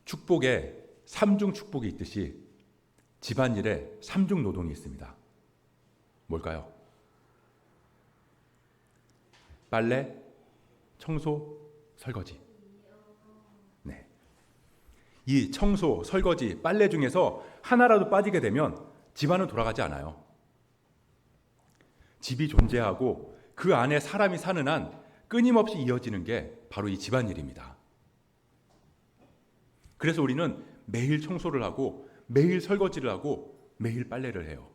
축복에 삼중 축복이 있듯이 집안일에 삼중 노동이 있습니다. 뭘까요? 빨래, 청소, 설거지. 네. 이 청소, 설거지, 빨래 중에서 하나라도 빠지게 되면 집안은 돌아가지 않아요. 집이 존재하고 그 안에 사람이 사는 한 끊임없이 이어지는 게 바로 이 집안일입니다. 그래서 우리는 매일 청소를 하고 매일 설거지를 하고 매일 빨래를 해요.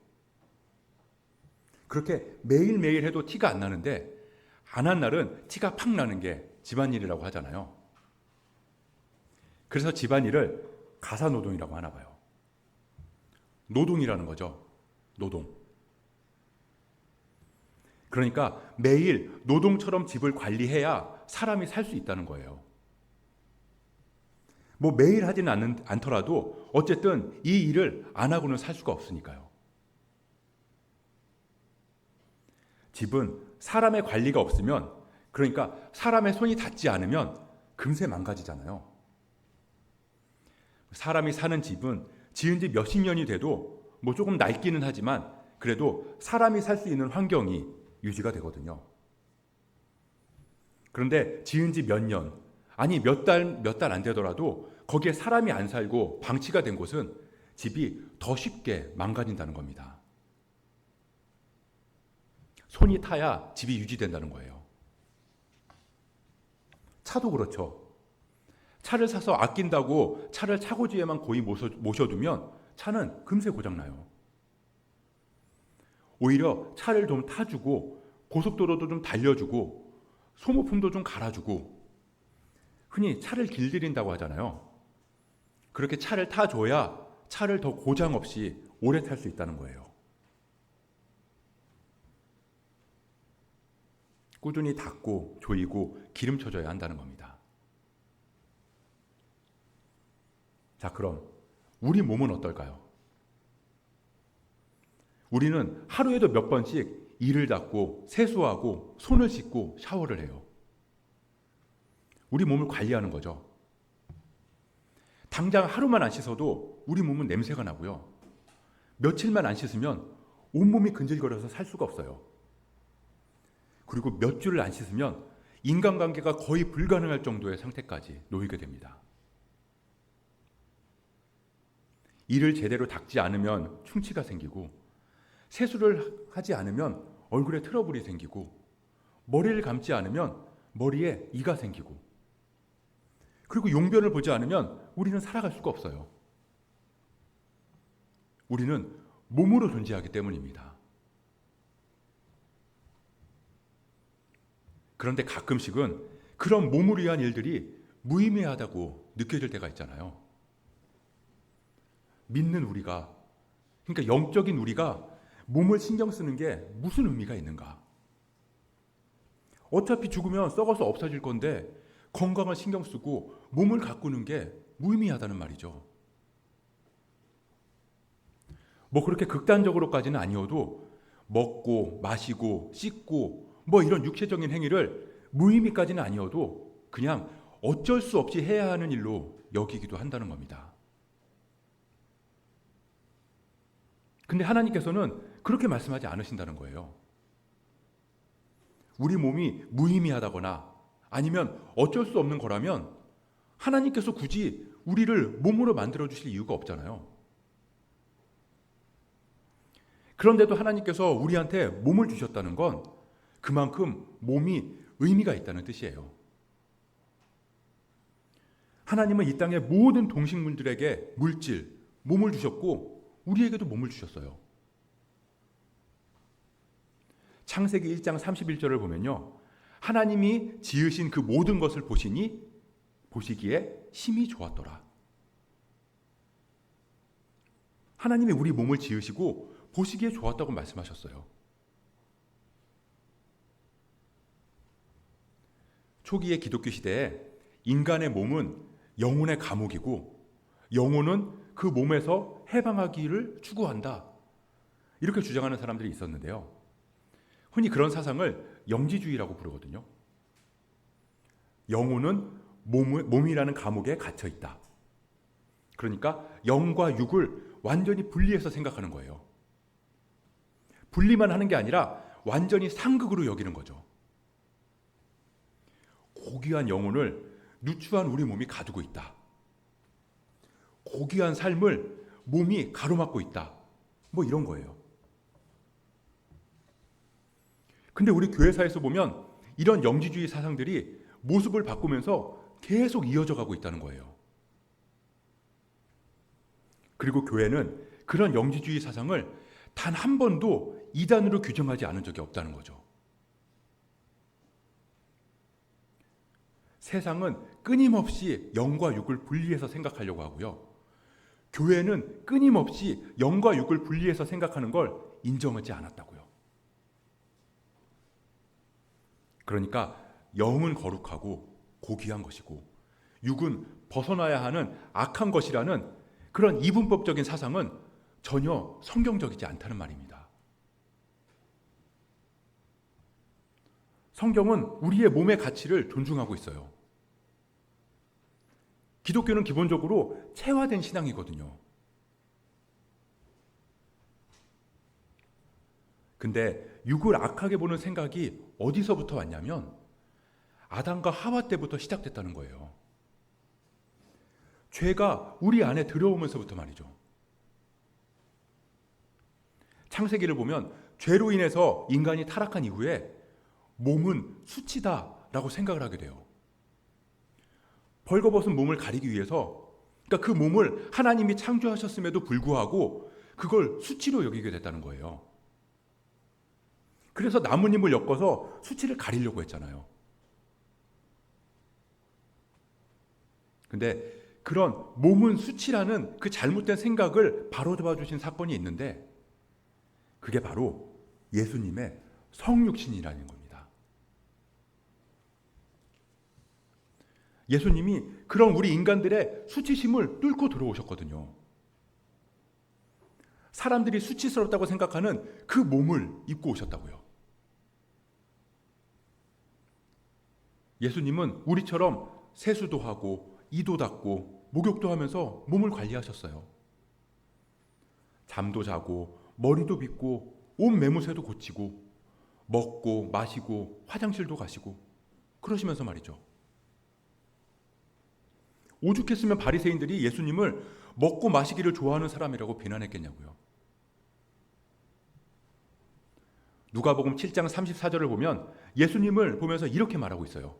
그렇게 매일매일 해도 티가 안 나는데 안 한 날은 티가 팍 나는 게 집안일이라고 하잖아요. 그래서 집안일을 가사노동이라고 하나 봐요. 노동이라는 거죠. 노동. 그러니까 매일 노동처럼 집을 관리해야 사람이 살 수 있다는 거예요. 뭐 매일 하지는 않더라도 어쨌든 이 일을 안 하고는 살 수가 없으니까요. 집은 사람의 관리가 없으면, 그러니까 사람의 손이 닿지 않으면 금세 망가지잖아요. 사람이 사는 집은 지은 지 몇십 년이 돼도 뭐 조금 낡기는 하지만 그래도 사람이 살 수 있는 환경이 유지가 되거든요. 그런데 지은 지 몇 년, 아니 몇 달 안 되더라도 거기에 사람이 안 살고 방치가 된 곳은 집이 더 쉽게 망가진다는 겁니다. 손이 타야 집이 유지된다는 거예요. 차도 그렇죠. 차를 사서 아낀다고 차를 차고지에만 고이 모셔두면 차는 금세 고장나요. 오히려 차를 좀 타주고 고속도로도 좀 달려주고 소모품도 좀 갈아주고, 흔히 차를 길들인다고 하잖아요. 그렇게 차를 타줘야 차를 더 고장 없이 오래 탈 수 있다는 거예요. 꾸준히 닦고 조이고 기름쳐줘야 한다는 겁니다. 자, 그럼 우리 몸은 어떨까요? 우리는 하루에도 몇 번씩 이를 닦고 세수하고 손을 씻고 샤워를 해요. 우리 몸을 관리하는 거죠. 당장 하루만 안 씻어도 우리 몸은 냄새가 나고요. 며칠만 안 씻으면 온몸이 근질거려서 살 수가 없어요. 그리고 몇 주를 안 씻으면 인간관계가 거의 불가능할 정도의 상태까지 놓이게 됩니다. 이를 제대로 닦지 않으면 충치가 생기고, 세수를 하지 않으면 얼굴에 트러블이 생기고, 머리를 감지 않으면 머리에 이가 생기고, 그리고 용변을 보지 않으면 우리는 살아갈 수가 없어요. 우리는 몸으로 존재하기 때문입니다. 그런데 가끔씩은 그런 몸을 위한 일들이 무의미하다고 느껴질 때가 있잖아요. 믿는 우리가, 그러니까 영적인 우리가 몸을 신경 쓰는 게 무슨 의미가 있는가? 어차피 죽으면 썩어서 없어질 건데 건강을 신경 쓰고 몸을 가꾸는 게 무의미하다는 말이죠. 뭐 그렇게 극단적으로까지는 아니어도 먹고 마시고 씻고 뭐 이런 육체적인 행위를 무의미까지는 아니어도 그냥 어쩔 수 없이 해야 하는 일로 여기기도 한다는 겁니다. 근데 하나님께서는 그렇게 말씀하지 않으신다는 거예요. 우리 몸이 무의미하다거나 아니면 어쩔 수 없는 거라면 하나님께서 굳이 우리를 몸으로 만들어 주실 이유가 없잖아요. 그런데도 하나님께서 우리한테 몸을 주셨다는 건 그만큼 몸이 의미가 있다는 뜻이에요. 하나님은 이 땅의 모든 동식물들에게 물질, 몸을 주셨고 우리에게도 몸을 주셨어요. 창세기 1장 31절을 보면요, 하나님이 지으신 그 모든 것을 보시기에 심히 좋았더라. 하나님이 우리 몸을 지으시고 보시기에 좋았다고 말씀하셨어요. 초기의 기독교 시대에 인간의 몸은 영혼의 감옥이고 영혼은 그 몸에서 해방하기를 추구한다, 이렇게 주장하는 사람들이 있었는데요. 흔히 그런 사상을 영지주의라고 부르거든요. 영혼은 몸이라는 감옥에 갇혀 있다. 그러니까 영과 육을 완전히 분리해서 생각하는 거예요. 분리만 하는 게 아니라 완전히 상극으로 여기는 거죠. 고귀한 영혼을 누추한 우리 몸이 가두고 있다. 고귀한 삶을 몸이 가로막고 있다. 뭐 이런 거예요. 근데 우리 교회사에서 보면 이런 영지주의 사상들이 모습을 바꾸면서 계속 이어져 가고 있다는 거예요. 그리고 교회는 그런 영지주의 사상을 단 한 번도 이단으로 규정하지 않은 적이 없다는 거죠. 세상은 끊임없이 영과 육을 분리해서 생각하려고 하고요. 교회는 끊임없이 영과 육을 분리해서 생각하는 걸 인정하지 않았다고요. 그러니까 영은 거룩하고 고귀한 것이고 육은 벗어나야 하는 악한 것이라는 그런 이분법적인 사상은 전혀 성경적이지 않다는 말입니다. 성경은 우리의 몸의 가치를 존중하고 있어요. 기독교는 기본적으로 체화된 신앙이거든요. 근데 육을 악하게 보는 생각이 어디서부터 왔냐면 아담과 하와 때부터 시작됐다는 거예요. 죄가 우리 안에 들어오면서부터 말이죠. 창세기를 보면 죄로 인해서 인간이 타락한 이후에 몸은 수치다라고 생각을 하게 돼요. 벌거벗은 몸을 가리기 위해서, 그러니까 그 몸을 하나님이 창조하셨음에도 불구하고 그걸 수치로 여기게 됐다는 거예요. 그래서 나뭇잎을 엮어서 수치를 가리려고 했잖아요. 근데 그런 몸은 수치라는 그 잘못된 생각을 바로잡아 주신 사건이 있는데 그게 바로 예수님의 성육신이라는 겁니다. 예수님이 그런 우리 인간들의 수치심을 뚫고 들어오셨거든요. 사람들이 수치스럽다고 생각하는 그 몸을 입고 오셨다고요. 예수님은 우리처럼 세수도 하고 이도 닦고 목욕도 하면서 몸을 관리하셨어요. 잠도 자고 머리도 빗고 옷 매무새도 고치고 먹고 마시고 화장실도 가시고 그러시면서 말이죠. 오죽했으면 바리새인들이 예수님을 먹고 마시기를 좋아하는 사람이라고 비난했겠냐고요. 누가복음 7장 34절을 보면 예수님을 보면서 이렇게 말하고 있어요.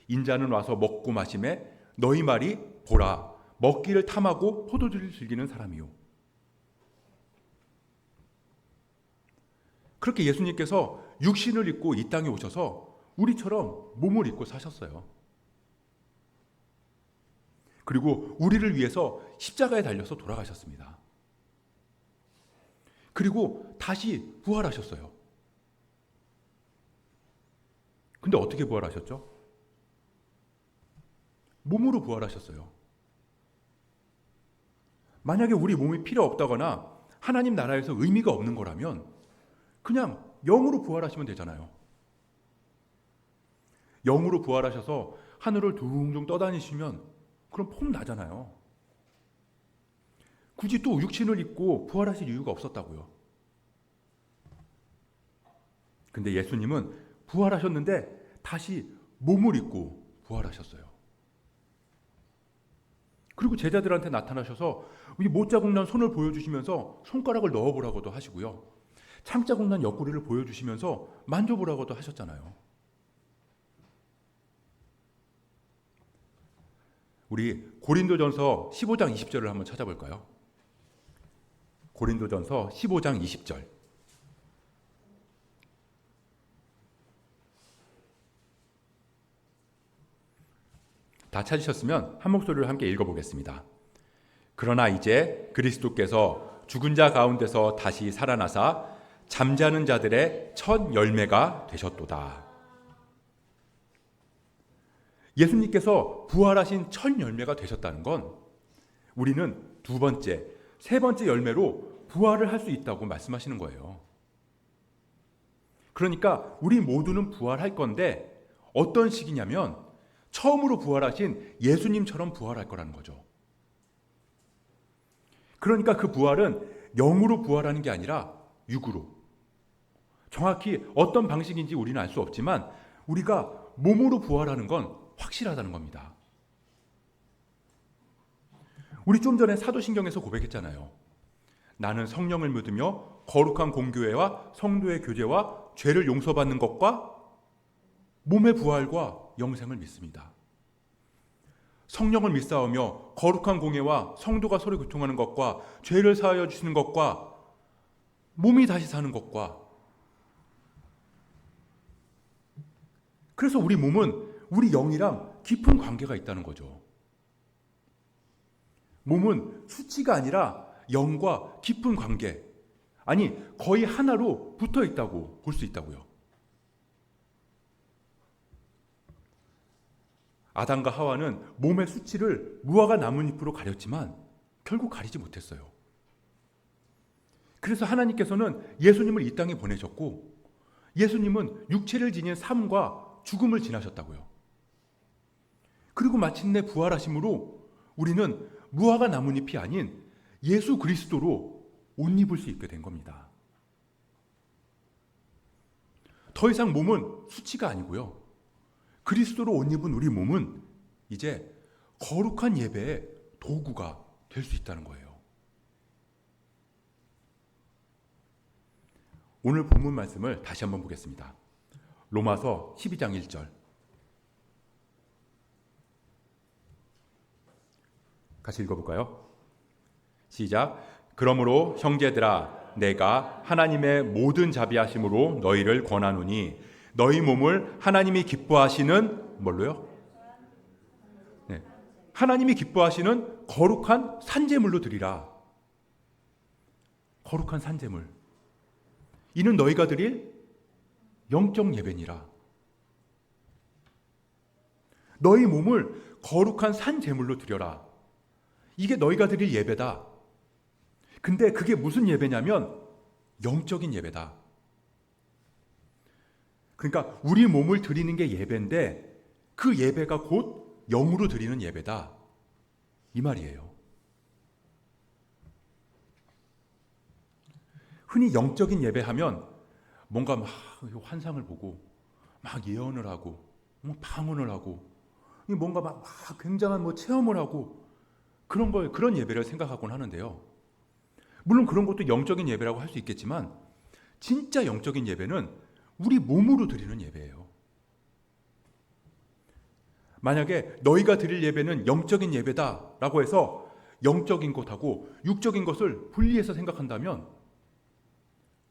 인자는 와서 먹고 마시매 너희 말이 보라 먹기를 탐하고 포도주를 즐기는 사람이요. 그렇게 예수님께서 육신을 입고 이 땅에 오셔서 우리처럼 몸을 입고 사셨어요. 그리고 우리를 위해서 십자가에 달려서 돌아가셨습니다. 그리고 다시 부활하셨어요. 근데 어떻게 부활하셨죠? 몸으로 부활하셨어요. 만약에 우리 몸이 필요 없다거나 하나님 나라에서 의미가 없는 거라면 그냥 영으로 부활하시면 되잖아요. 영으로 부활하셔서 하늘을 둥둥 떠다니시면 그럼 폼 나잖아요. 굳이 또 육신을 입고 부활하실 이유가 없었다고요. 근데 예수님은 부활하셨는데 다시 몸을 입고 부활하셨어요. 그리고 제자들한테 나타나셔서 이 못자국 난 손을 보여주시면서 손가락을 넣어보라고도 하시고요. 창자국 난 옆구리를 보여주시면서 만져보라고도 하셨잖아요. 우리 고린도전서 15장 20절을 한번 찾아볼까요? 고린도전서 15장 20절. 다 찾으셨으면 한 목소리로 함께 읽어보겠습니다. 그러나 이제 그리스도께서 죽은 자 가운데서 다시 살아나사 잠자는 자들의 첫 열매가 되셨도다. 예수님께서 부활하신 첫 열매가 되셨다는 건 우리는 두 번째, 세 번째 열매로 부활을 할 수 있다고 말씀하시는 거예요. 그러니까 우리 모두는 부활할 건데 어떤 식이냐면 처음으로 부활하신 예수님처럼 부활할 거라는 거죠. 그러니까 그 부활은 영으로 부활하는 게 아니라 육으로. 정확히 어떤 방식인지 우리는 알 수 없지만 우리가 몸으로 부활하는 건 확실하다는 겁니다. 우리 좀 전에 사도신경에서 고백했잖아요. 나는 성령을 믿으며 거룩한 공교회와 성도의 교제와 죄를 용서받는 것과 몸의 부활과 영생을 믿습니다. 성령을 믿사오며 거룩한 공예와 성도가 서로 교통하는 것과 죄를 사하여 주시는 것과 몸이 다시 사는 것과, 그래서 우리 몸은 우리 영이랑 깊은 관계가 있다는 거죠. 몸은 수치가 아니라 영과 깊은 관계, 아니 거의 하나로 붙어 있다고 볼 수 있다고요. 아담과 하와는 몸의 수치를 무화과 나뭇잎으로 가렸지만 결국 가리지 못했어요. 그래서 하나님께서는 예수님을 이 땅에 보내셨고 예수님은 육체를 지닌 삶과 죽음을 지나셨다고요. 그리고 마침내 부활하심으로 우리는 무화과 나뭇잎이 아닌 예수 그리스도로 옷 입을 수 있게 된 겁니다. 더 이상 몸은 수치가 아니고요. 그리스도로 옷 입은 우리 몸은 이제 거룩한 예배의 도구가 될 수 있다는 거예요. 오늘 본문 말씀을 다시 한번 보겠습니다. 로마서 12장 1절. 같이 읽어볼까요? 시작. 그러므로 형제들아 내가 하나님의 모든 자비하심으로 너희를 권하노니 너희 몸을 하나님이 기뻐하시는 뭘로요? 네. 하나님이 기뻐하시는 거룩한 산제물로 드리라. 거룩한 산제물. 이는 너희가 드릴 영적 예배니라. 너희 몸을 거룩한 산제물로 드려라. 이게 너희가 드릴 예배다. 근데 그게 무슨 예배냐면 영적인 예배다. 그러니까 우리 몸을 드리는 게 예배인데 그 예배가 곧 영으로 드리는 예배다. 이 말이에요. 흔히 영적인 예배하면 뭔가 막 환상을 보고 막 예언을 하고 방언을 하고 뭔가 막 굉장한 체험을 하고 그런 예배를 생각하곤 하는데요. 물론 그런 것도 영적인 예배라고 할 수 있겠지만 진짜 영적인 예배는 우리 몸으로 드리는 예배예요. 만약에 너희가 드릴 예배는 영적인 예배다라고 해서 영적인 것하고 육적인 것을 분리해서 생각한다면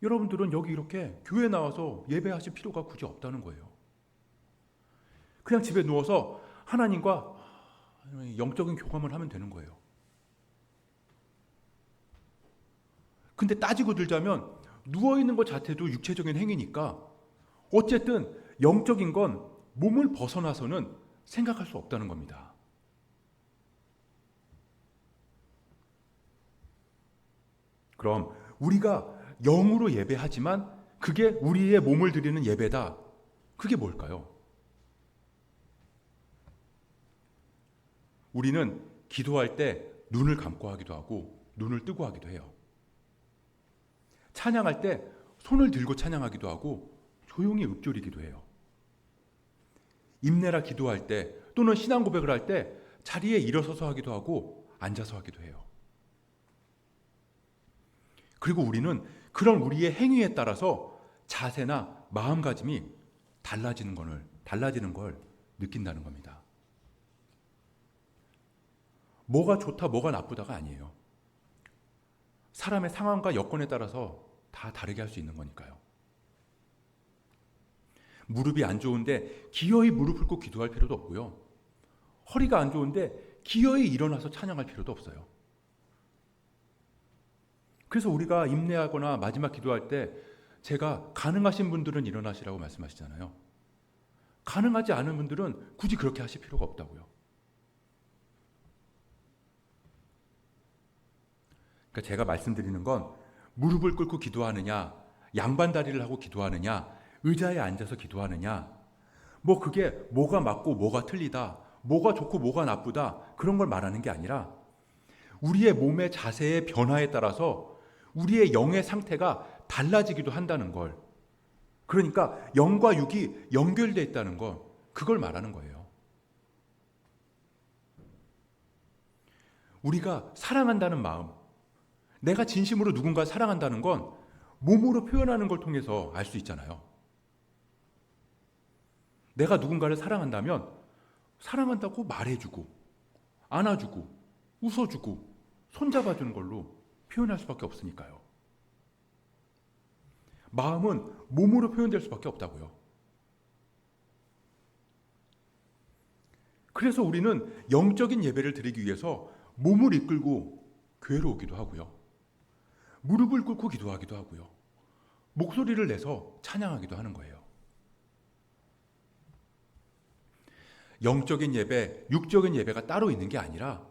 여러분들은 여기 이렇게 교회 나와서 예배하실 필요가 굳이 없다는 거예요. 그냥 집에 누워서 하나님과 영적인 교감을 하면 되는 거예요. 근데 따지고 들자면 누워있는 것 자체도 육체적인 행위니까 어쨌든 영적인 건 몸을 벗어나서는 생각할 수 없다는 겁니다. 그럼 우리가 영으로 예배하지만 그게 우리의 몸을 드리는 예배다. 그게 뭘까요? 우리는 기도할 때 눈을 감고 하기도 하고 눈을 뜨고 하기도 해요. 찬양할 때 손을 들고 찬양하기도 하고 조용히 읊조리기도 해요. 임내라 기도할 때 또는 신앙 고백을 할 때 자리에 일어서서 하기도 하고 앉아서 하기도 해요. 그리고 우리는 그런 우리의 행위에 따라서 자세나 마음가짐이 달라지는 걸 느낀다는 겁니다. 뭐가 좋다, 뭐가 나쁘다가 아니에요. 사람의 상황과 여건에 따라서 다 다르게 할 수 있는 거니까요. 무릎이 안 좋은데 기어이 무릎 꿇고 기도할 필요도 없고요. 허리가 안 좋은데 기어이 일어나서 찬양할 필요도 없어요. 그래서 우리가 임내하거나 마지막 기도할 때 제가 가능하신 분들은 일어나시라고 말씀하시잖아요. 가능하지 않은 분들은 굳이 그렇게 하실 필요가 없다고요. 그러니까 제가 말씀드리는 건 무릎을 꿇고 기도하느냐, 양반다리를 하고 기도하느냐, 의자에 앉아서 기도하느냐, 그게 뭐가 맞고 뭐가 틀리다, 뭐가 좋고 뭐가 나쁘다 그런 걸 말하는 게 아니라 우리의 몸의 자세의 변화에 따라서 우리의 영의 상태가 달라지기도 한다는 걸. 그러니까 영과 육이 연결되어 있다는 걸, 그걸 말하는 거예요. 우리가 사랑한다는 마음, 내가 진심으로 누군가 사랑한다는 건 몸으로 표현하는 걸 통해서 알 수 있잖아요. 내가 누군가를 사랑한다면 사랑한다고 말해주고 안아주고 웃어주고 손잡아주는 걸로 표현할 수밖에 없으니까요. 마음은 몸으로 표현될 수밖에 없다고요. 그래서 우리는 영적인 예배를 드리기 위해서 몸을 이끌고 교회로 오기도 하고요. 무릎을 꿇고 기도하기도 하고요. 목소리를 내서 찬양하기도 하는 거예요. 영적인 예배, 육적인 예배가 따로 있는 게 아니라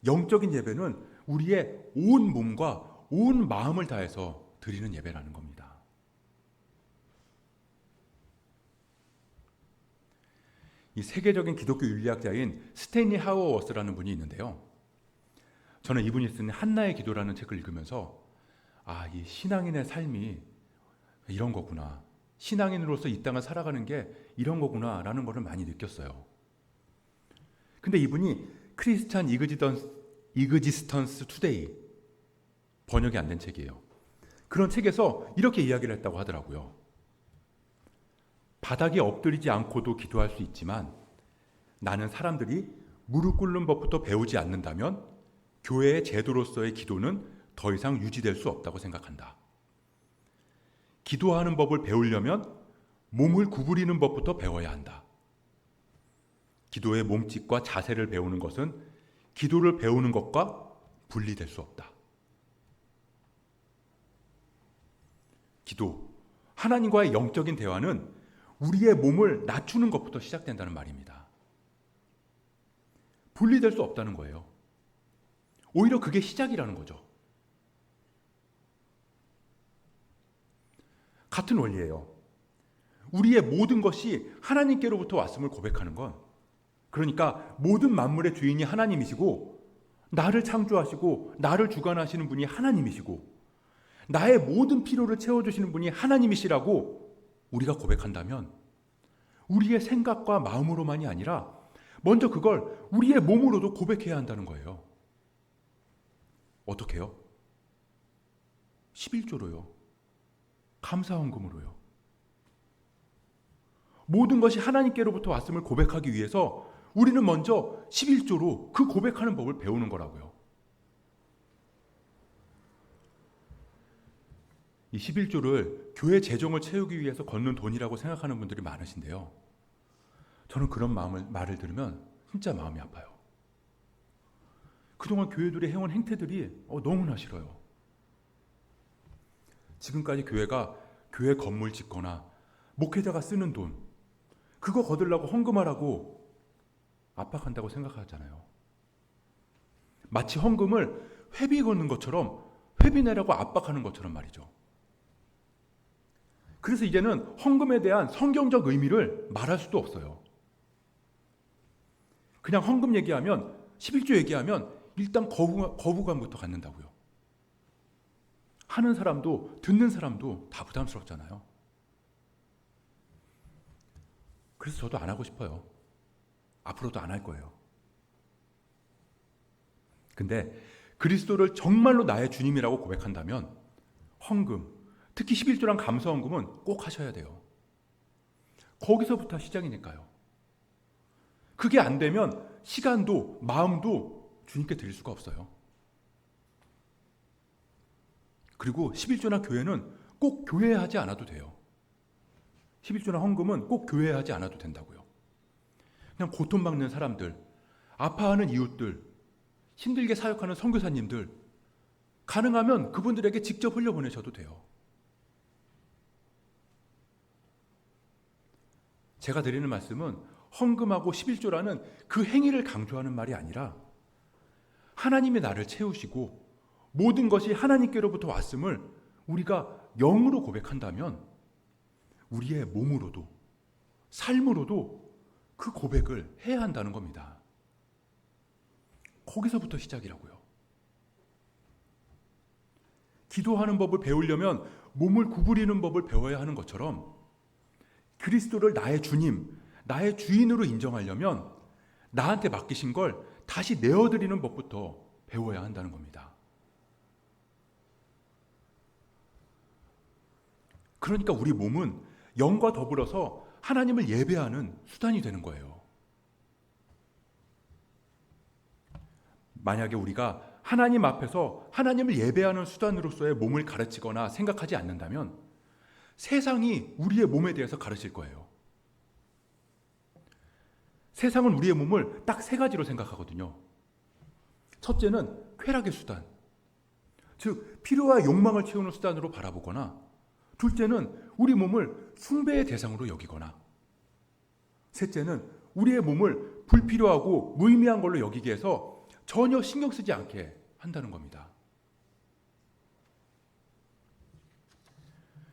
영적인 예배는 우리의 온 몸과 온 마음을 다해서 드리는 예배라는 겁니다. 이 세계적인 기독교 윤리학자인 스탠리 하워워스라는 분이 있는데요. 저는 이분이 쓴 한나의 기도라는 책을 읽으면서 이 신앙인의 삶이 이런 거구나. 신앙인으로서 이 땅을 살아가는 게 이런 거구나라는 것을 많이 느꼈어요. 근데 이분이 크리스찬 이그지스턴스 투데이, 번역이 안 된 책이에요. 그런 책에서 이렇게 이야기를 했다고 하더라고요. 바닥에 엎드리지 않고도 기도할 수 있지만 나는 사람들이 무릎 꿇는 법부터 배우지 않는다면 교회의 제도로서의 기도는 더 이상 유지될 수 없다고 생각한다. 기도하는 법을 배우려면 몸을 구부리는 법부터 배워야 한다. 기도의 몸짓과 자세를 배우는 것은 기도를 배우는 것과 분리될 수 없다. 기도, 하나님과의 영적인 대화는 우리의 몸을 낮추는 것부터 시작된다는 말입니다. 분리될 수 없다는 거예요. 오히려 그게 시작이라는 거죠. 같은 원리예요. 우리의 모든 것이 하나님께로부터 왔음을 고백하는 건, 그러니까 모든 만물의 주인이 하나님이시고 나를 창조하시고 나를 주관하시는 분이 하나님이시고 나의 모든 필요를 채워주시는 분이 하나님이시라고 우리가 고백한다면 우리의 생각과 마음으로만이 아니라 먼저 그걸 우리의 몸으로도 고백해야 한다는 거예요. 어떻게 해요? 11조로요. 감사헌금으로요. 모든 것이 하나님께로부터 왔음을 고백하기 위해서 우리는 먼저 11조로 그 고백하는 법을 배우는 거라고요. 이 11조를 교회 재정을 채우기 위해서 걷는 돈이라고 생각하는 분들이 많으신데요. 저는 그런 말을 들으면 진짜 마음이 아파요. 그동안 교회들이 해온 행태들이 너무나 싫어요. 지금까지 교회가 교회 건물 짓거나 목회자가 쓰는 돈, 그거 거들라고 헌금하라고 압박한다고 생각하잖아요. 마치 헌금을 회비 걷는 것처럼, 회비 내라고 압박하는 것처럼 말이죠. 그래서 이제는 헌금에 대한 성경적 의미를 말할 수도 없어요. 그냥 헌금 얘기하면, 11조 얘기하면 일단 거부감부터 갖는다고요. 하는 사람도 듣는 사람도 다 부담스럽잖아요. 그래서 저도 안 하고 싶어요. 앞으로도 안 할 거예요. 근데 그리스도를 정말로 나의 주님이라고 고백한다면 헌금, 특히 11조랑 감사헌금은 꼭 하셔야 돼요. 거기서부터 시작이니까요. 그게 안 되면 시간도 마음도 주님께 드릴 수가 없어요. 그리고 11조나 교회는 꼭 교회에 하지 않아도 돼요. 11조나 헌금은 꼭 교회에 하지 않아도 된다고요. 그냥 고통받는 사람들, 아파하는 이웃들, 힘들게 사역하는 선교사님들, 가능하면 그분들에게 직접 흘려보내셔도 돼요. 제가 드리는 말씀은 헌금하고 11조라는 그 행위를 강조하는 말이 아니라 하나님이 나를 채우시고 모든 것이 하나님께로부터 왔음을 우리가 영으로 고백한다면 우리의 몸으로도 삶으로도 그 고백을 해야 한다는 겁니다. 거기서부터 시작이라고요. 기도하는 법을 배우려면 몸을 구부리는 법을 배워야 하는 것처럼 그리스도를 나의 주님, 나의 주인으로 인정하려면 나한테 맡기신 걸 다시 내어드리는 법부터 배워야 한다는 겁니다. 그러니까 우리 몸은 영과 더불어서 하나님을 예배하는 수단이 되는 거예요. 만약에 우리가 하나님 앞에서 하나님을 예배하는 수단으로서의 몸을 가르치거나 생각하지 않는다면 세상이 우리의 몸에 대해서 가르칠 거예요. 세상은 우리의 몸을 딱 세 가지로 생각하거든요. 첫째는 쾌락의 수단, 즉 필요와 욕망을 채우는 수단으로 바라보거나, 둘째는 우리 몸을 숭배의 대상으로 여기거나, 셋째는 우리의 몸을 불필요하고 무의미한 걸로 여기게 해서 전혀 신경 쓰지 않게 한다는 겁니다.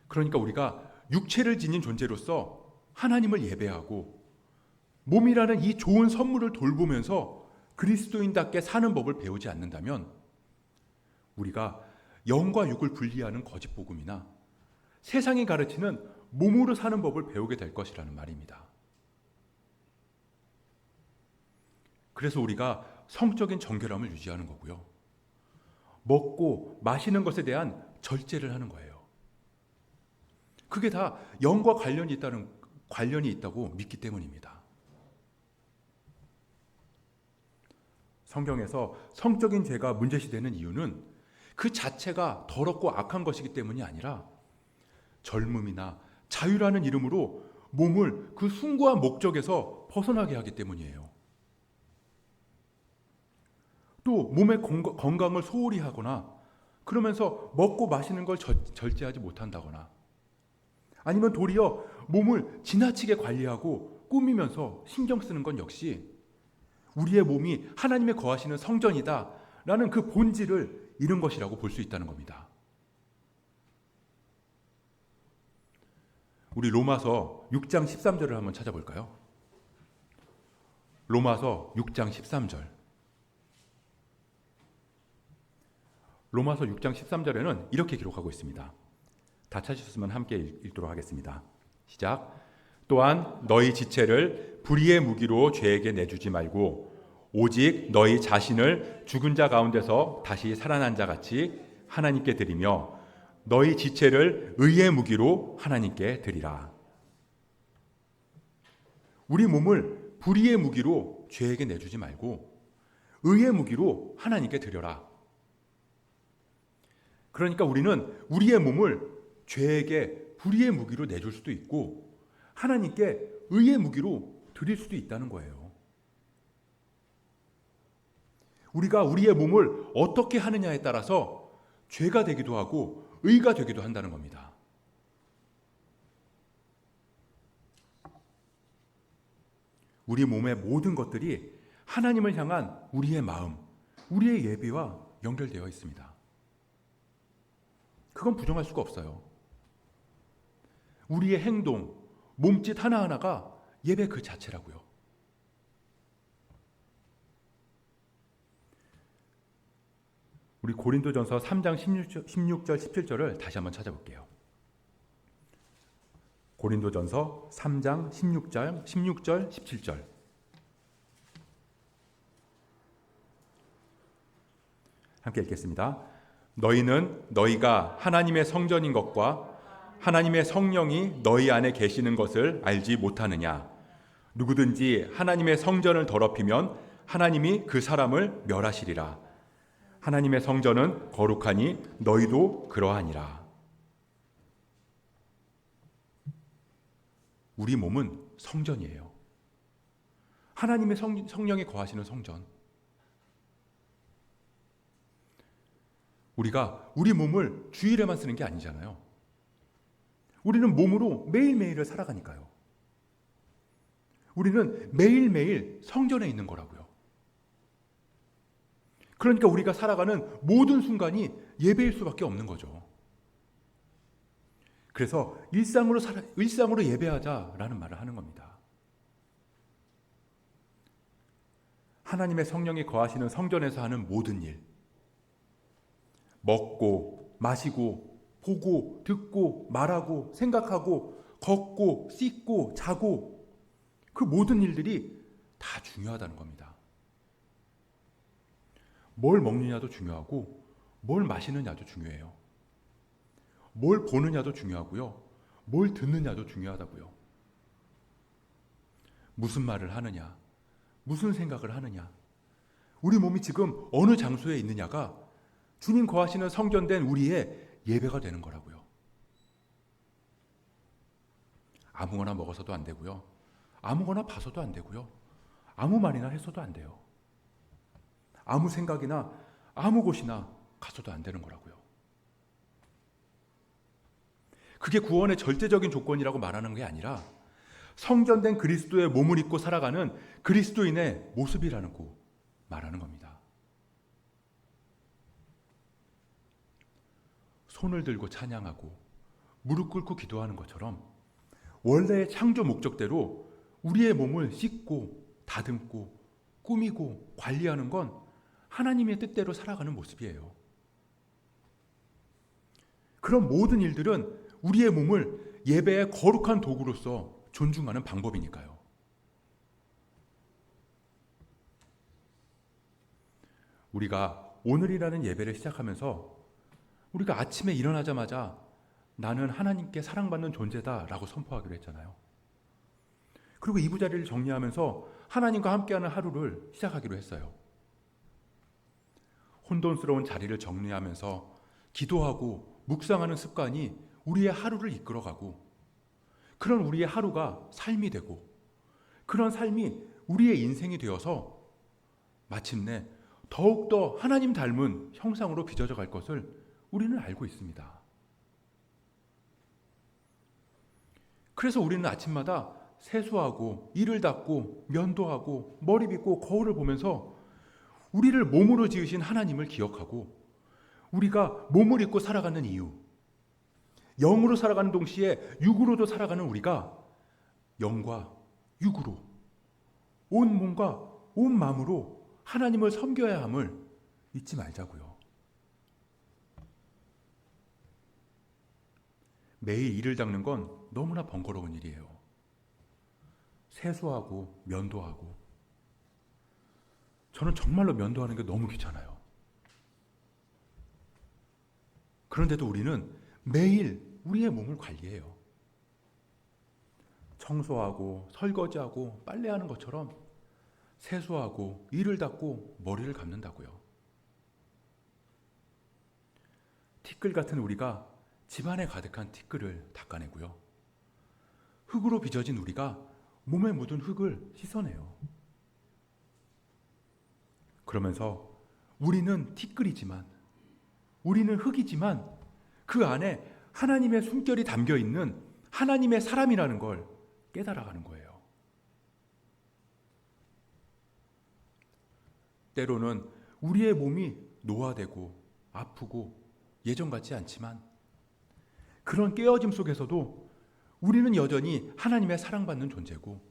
그러니까 우리가 육체를 지닌 존재로서 하나님을 예배하고 몸이라는 이 좋은 선물을 돌보면서 그리스도인답게 사는 법을 배우지 않는다면 우리가 영과 육을 분리하는 거짓 복음이나 세상이 가르치는 몸으로 사는 법을 배우게 될 것이라는 말입니다. 그래서 우리가 성적인 정결함을 유지하는 거고요. 먹고 마시는 것에 대한 절제를 하는 거예요. 그게 다 영과 관련이 있다고 믿기 때문입니다. 성경에서 성적인 죄가 문제시되는 이유는 그 자체가 더럽고 악한 것이기 때문이 아니라 젊음이나 자유라는 이름으로 몸을 그 숭고한 목적에서 벗어나게 하기 때문이에요. 또 몸의 건강을 소홀히 하거나 그러면서 먹고 마시는 걸 절제하지 못한다거나 아니면 도리어 몸을 지나치게 관리하고 꾸미면서 신경 쓰는 건 역시 우리의 몸이 하나님의 거하시는 성전이다 라는 그 본질을 잃은 것이라고 볼 수 있다는 겁니다. 우리 로마서 6장 13절을 한번 찾아볼까요? 로마서 6장 13절. 로마서 6장 13절에는 이렇게 기록하고 있습니다. 다 찾으셨으면 함께 읽도록 하겠습니다. 시작. 또한 너희 지체를 불의의 무기로 죄에게 내주지 말고 오직 너희 자신을 죽은 자 가운데서 다시 살아난 자 같이 하나님께 드리며 너희 지체를 의의 무기로 하나님께 드리라. 우리 몸을 불의의 무기로 죄에게 내주지 말고 의의 무기로 하나님께 드려라. 그러니까 우리는 우리의 몸을 죄에게 불의의 무기로 내줄 수도 있고 하나님께 의의 무기로 드릴 수도 있다는 거예요. 우리가 우리의 몸을 어떻게 하느냐에 따라서 죄가 되기도 하고 의가 되기도 한다는 겁니다. 우리 몸의 모든 것들이 하나님을 향한 우리의 마음, 우리의 예배와 연결되어 있습니다. 그건 부정할 수가 없어요. 우리의 행동, 몸짓 하나하나가 예배 그 자체라고요. 우리 고린도전서 3장 16절 17절을 다시 한번 찾아볼게요. 고린도전서 3장 16절 17절. 함께 읽겠습니다. 너희는 너희가 하나님의 성전인 것과 하나님의 성령이 너희 안에 계시는 것을 알지 못하느냐? 누구든지 하나님의 성전을 더럽히면 하나님이 그 사람을 멸하시리라. 하나님의 성전은 거룩하니 너희도 그러하니라. 우리 몸은 성전이에요. 하나님의 성령이 거하시는 성전. 우리가 우리 몸을 주일에만 쓰는 게 아니잖아요. 우리는 몸으로 매일매일을 살아가니까요. 우리는 매일매일 성전에 있는 거라고요. 그러니까 우리가 살아가는 모든 순간이 예배일 수밖에 없는 거죠. 그래서 일상으로 예배하자라는 말을 하는 겁니다. 하나님의 성령이 거하시는 성전에서 하는 모든 일, 먹고 마시고 보고 듣고 말하고 생각하고 걷고 씻고 자고 그 모든 일들이 다 중요하다는 겁니다. 뭘 먹느냐도 중요하고 뭘 마시느냐도 중요해요. 뭘 보느냐도 중요하고요. 뭘 듣느냐도 중요하다고요. 무슨 말을 하느냐, 무슨 생각을 하느냐, 우리 몸이 지금 어느 장소에 있느냐가 주님 거하시는 성전된 우리의 예배가 되는 거라고요. 아무거나 먹어서도 안 되고요. 아무거나 봐서도 안 되고요. 아무 말이나 해서도 안 돼요. 아무 생각이나 아무 곳이나 가서도 안 되는 거라고요. 그게 구원의 절대적인 조건이라고 말하는 게 아니라 성전된 그리스도의 몸을 입고 살아가는 그리스도인의 모습이라고 말하는 겁니다. 손을 들고 찬양하고 무릎 꿇고 기도하는 것처럼 원래의 창조 목적대로 우리의 몸을 씻고 다듬고 꾸미고 관리하는 건 하나님의 뜻대로 살아가는 모습이에요. 그런 모든 일들은 우리의 몸을 예배의 거룩한 도구로서 존중하는 방법이니까요. 우리가 오늘이라는 예배를 시작하면서 우리가 아침에 일어나자마자 나는 하나님께 사랑받는 존재다 라고 선포하기로 했잖아요. 그리고 이부자리를 정리하면서 하나님과 함께하는 하루를 시작하기로 했어요. 혼돈스러운 자리를 정리하면서 기도하고 묵상하는 습관이 우리의 하루를 이끌어가고 그런 우리의 하루가 삶이 되고 그런 삶이 우리의 인생이 되어서 마침내 더욱더 하나님 닮은 형상으로 빚어져 갈 것을 우리는 알고 있습니다. 그래서 우리는 아침마다 세수하고 이를 닦고 면도하고 머리 빗고 거울을 보면서 우리를 몸으로 지으신 하나님을 기억하고 우리가 몸을 입고 살아가는 이유, 영으로 살아가는 동시에 육으로도 살아가는 우리가 영과 육으로 온 몸과 온 마음으로 하나님을 섬겨야 함을 잊지 말자고요. 매일 이를 닦는 건 너무나 번거로운 일이에요. 세수하고 면도하고 저는 정말로 면도하는 게 너무 귀찮아요. 그런데도 우리는 매일 우리의 몸을 관리해요. 청소하고 설거지하고 빨래하는 것처럼 세수하고 이를 닦고 머리를 감는다고요. 티끌 같은 우리가 집안에 가득한 티끌을 닦아내고요. 흙으로 빚어진 우리가 몸에 묻은 흙을 씻어내요. 그러면서 우리는 티끌이지만 우리는 흙이지만 그 안에 하나님의 숨결이 담겨 있는 하나님의 사람이라는 걸 깨달아가는 거예요. 때로는 우리의 몸이 노화되고 아프고 예전 같지 않지만 그런 깨어짐 속에서도 우리는 여전히 하나님의 사랑받는 존재고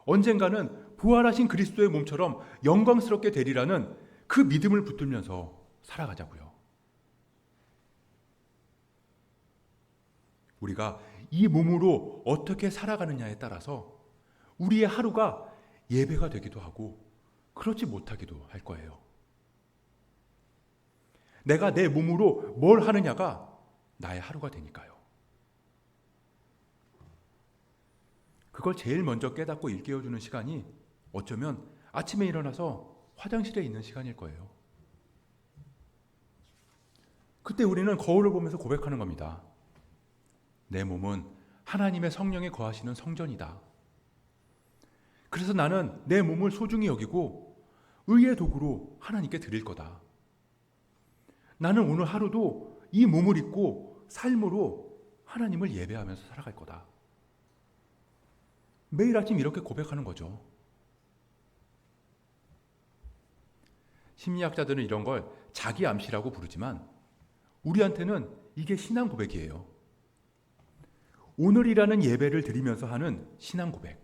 언젠가는 부활하신 그리스도의 몸처럼 영광스럽게 되리라는 그 믿음을 붙들면서 살아가자고요. 우리가 이 몸으로 어떻게 살아가느냐에 따라서 우리의 하루가 예배가 되기도 하고 그렇지 못하기도 할 거예요. 내가 내 몸으로 뭘 하느냐가 나의 하루가 되니까요. 그걸 제일 먼저 깨닫고 일깨워주는 시간이 어쩌면 아침에 일어나서 화장실에 있는 시간일 거예요. 그때 우리는 거울을 보면서 고백하는 겁니다. 내 몸은 하나님의 성령이 거하시는 성전이다. 그래서 나는 내 몸을 소중히 여기고 의의 도구로 하나님께 드릴 거다. 나는 오늘 하루도 이 몸을 입고 삶으로 하나님을 예배하면서 살아갈 거다. 매일 아침 이렇게 고백하는 거죠. 심리학자들은 이런 걸 자기 암시라고 부르지만 우리한테는 이게 신앙 고백이에요. 오늘이라는 예배를 드리면서 하는 신앙 고백.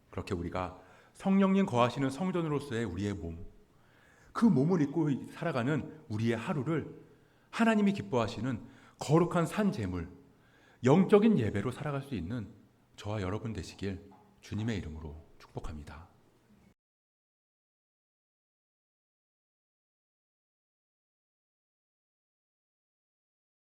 그렇게 우리가 성령님 거하시는 성전으로서의 우리의 몸, 그 몸을 입고 살아가는 우리의 하루를 하나님이 기뻐하시는 거룩한 산 제물, 영적인 예배로 살아갈 수 있는 저와 여러분 되시길 주님의 이름으로 축복합니다.